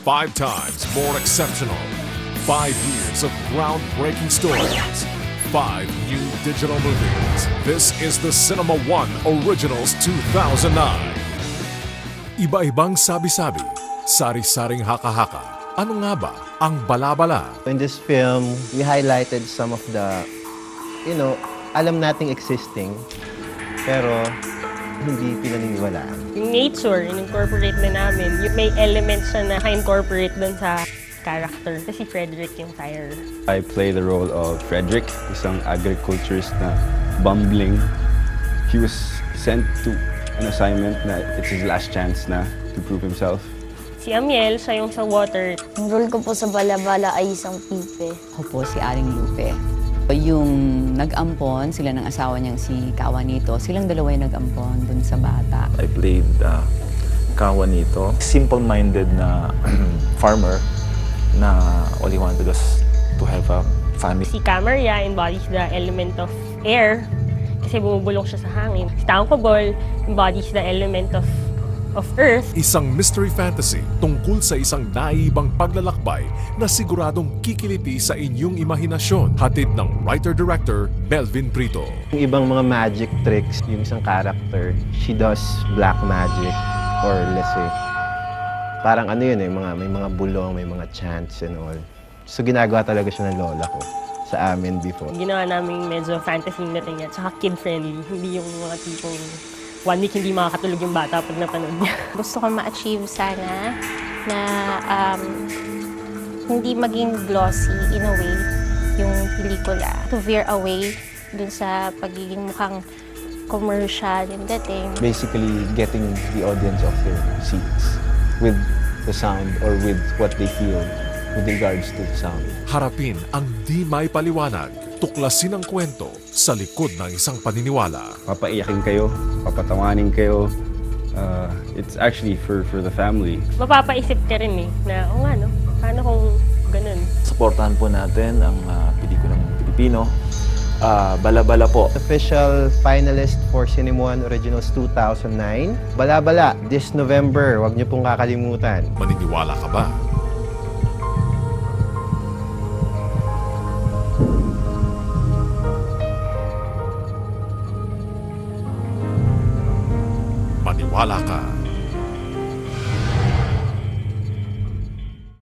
5 times more exceptional. 5 years of groundbreaking stories. 5 new digital movies. This is the Cinema One Originals 2009. Iba-ibang sabi-sabi, sari-saring haka-haka. Ano nga ba ang Balabala? In this film, we highlighted some of the, alam nating existing, pero hindi pinaniniwalaan. Yung nature, in-incorporate na namin. May elements siya na ka-incorporate dun sa character. Kasi Frederick yung sire. I play the role of Frederick, isang agriculturist na bumbling. He was sent to an assignment na it's his last chance na to prove himself. Si Amiel, siya yung sa water. Ang role ko po sa Balabala ay isang pipe. Ako po si Aling Lupe. Yung nag-ampon, sila ng asawa niyang si Kawanito, silang dalawa yung nag-ampon dun sa bata. I played Kawanito, simple-minded na farmer na all he wanted was to have a family. Si Camarilla embodies the element of air kasi bumubulong siya sa hangin. Si Tangkobol embodies the element of earth. Isang mystery fantasy tungkol sa isang naiibang paglalakbay na siguradong kikiliti sa inyong imahinasyon. Hatid ng writer-director Melvin Brito. Yung ibang mga magic tricks, yung isang character, she does black magic or let's say, parang may mga bulong, may mga chants and all. So ginagawa talaga siya ng lola ko sa amin before. Ginawa namin medyo fantasy na rin at saka kid-friendly. Hindi yung mga tipong 1 week hindi makakatulog yung bata pag napanood niya. Gusto ko ma-achieve sana na hindi maging glossy in a way yung pelikula. To veer away dun sa pagiging mukhang commercial yung dating. Basically, getting the audience off their seats with the sound or with what they feel with regards to the sound. Harapin ang di may paliwanag. Tuklasin ang kwento sa likod ng isang paniniwala. Papaiyakin kayo, papatawanin kayo. It's actually for the family. Mapapaisip ka rin na paano kung ganun? Supportahan po natin ang pelikulang Pilipino. Balabala po. Official finalist for Cinema One Originals 2009. Balabala, this November. Huwag niyo pong kakalimutan. Maniniwala ka ba? Maniwala ka.